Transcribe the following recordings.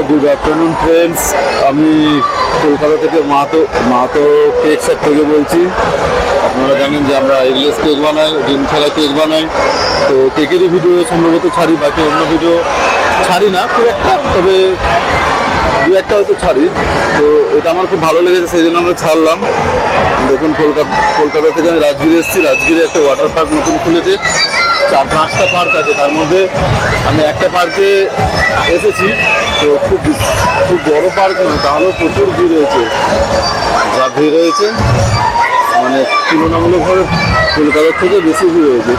Good afternoon friends. আমি কলকাতা থেকে Mahato cake shop থেকে বলছি। আপনারা জানেন যে আমরা এগলেস কেক বানাই, ডিম ছাড়া কেক বানাই। তো কেকেরই ভিডিও সম্ভবত ছাড়ি, বাকি অন্য ভিডিও ছাড়ি না খুব একটা, তবে দু একটা হয়তো ছাড়ি। তো এটা আমার খুব ভালো লেগেছে, সেই জন্য আমরা ছাড়লাম। দেখুন কলকাতা থেকে আমি রাজগিরে এসেছি। রাজগিরে একটা ওয়াটার পার্ক নতুন খুলেছে, 4-5টা পার্ক আছে, তার মধ্যে আমি একটা পার্কে এসেছি। তো খুব বড় পার্ক নয়, তাহলেও প্রচুর ভিড় হয়েছে। যা ভিড় হয়েছে মানে তুলনামূলকভাবে কলকাতার থেকে বেশি ভিড় হয়েছে।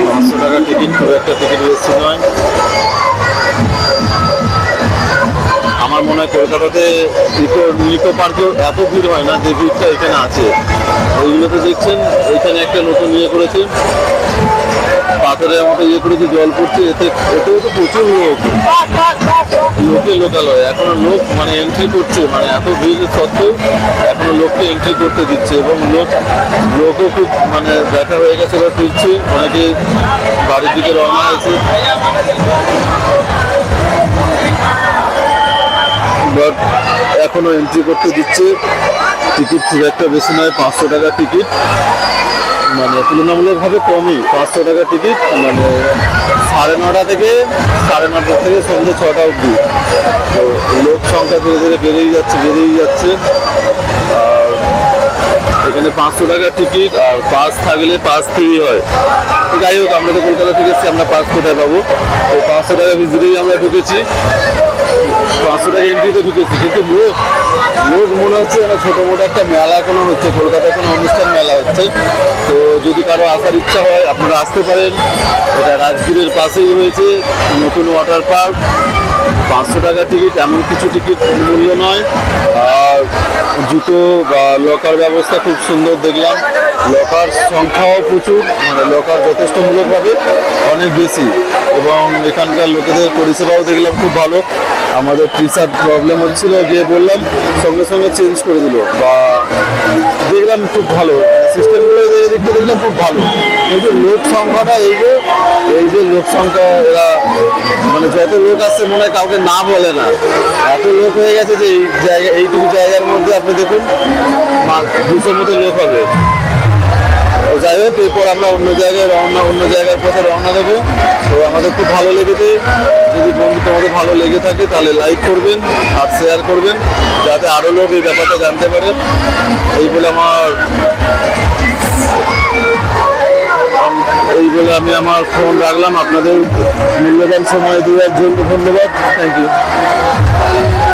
$500 টিকিট, খুব একটা টিকিট বেশি নয়। আমার মনে হয় কলকাতাতে নিকো পার্কেও এত ভিড় হয় না, যে ভিড়টা এখানে আছে। ওইগুলোতে দেখছেন এখানে একটা নতুন ইয়ে করেছে, পাথরের মতো ইয়ে করেছে, জল পড়ছে, এতেও তো প্রচুর লোকালয় এখনো লোক মানে এন্ট্রি করছে, মানে এত ভিড় সত্ত্বেও এখনো লোককে এন্ট্রি করতে দিচ্ছে, এবং লোকও খুব মানে দেখা হয়ে গেছে বা ফিরছে, অনেকে বাড়ির দিকে রওনা হয়েছে। বাট এখনো এন্ট্রি করতে দিচ্ছে। টিকিট খুব একটা বেশি নয়, $500 টিকিট, মানে তুলনামূলকভাবে কমই। $500 টিকিট, মানে 9:30 থেকে সন্ধ্যে 6টা অবধি। তো লোক সংখ্যা ধীরে ধীরে বেড়েই যাচ্ছে। আর এখানে $500 টিকিট, আর পাস থাকলে পাস ফ্রি হয়। যাই হোক, আমরা তো কলকাতা থেকে এসেছি, আমরা পাস কোথায় পাবো? তো $500 ভিজিটেই আমরা ঢুকেছি, $500 এন্ট্রিতে ঢুকেছি। কিন্তু লোক মনে হচ্ছে না ছোটো মোটো একটা মেলা কোনো হচ্ছে, কলকাতায় কোনো অনুষ্ঠান মেলা হচ্ছে। তো যদি কারো আসার ইচ্ছা হয় আপনারা আসতে পারেন। এটা রাজগীরের পাশেই হয়েছে নতুন ওয়াটার পার্ক। $500 টিকিট, এমন কিছু টিকিট মূল্য নয়। আর জুতো বা লকার ব্যবস্থা খুব সুন্দর দেখলাম। লকার সংখ্যাও প্রচুর, মানে লকার যথেষ্টমূলকভাবে অনেক বেশি, এবং এখানকার লোকেদের পরিষেবাও দেখলাম খুব ভালো। আমাদের টি শার্ট প্রবলেম হচ্ছিল, গিয়ে বললাম, সঙ্গে সঙ্গে চেঞ্জ করে দিল, বা দেখলাম খুব ভালো সিস্টেমগুলো দেখলাম খুব ভালো। কিন্তু লোক সংখ্যাটা এই যে লোক সংখ্যা, এরা মানে যত লোক আসছে মনে হয় কাউকে না বলে না, এত লোক হয়ে গেছে যে এইটুকু জায়গার মধ্যে আপনি দেখুন 200 মতো লোক হবে। যাই হোক, এরপর আমরা অন্য জায়গার পথে রওনা দেবো। তো আমাদের খুব ভালো লেগেছে। যদি বন্ধু তোমাদের ভালো লেগে থাকে তাহলে লাইক করবেন আর শেয়ার করবেন, যাতে আরও লোক এই ব্যাপারটা জানতে পারে। এই বলে আমি আমার ফোন রাখলাম। আপনাদের মূল্যবান সময় দেওয়ার জন্য ধন্যবাদ। Thank you.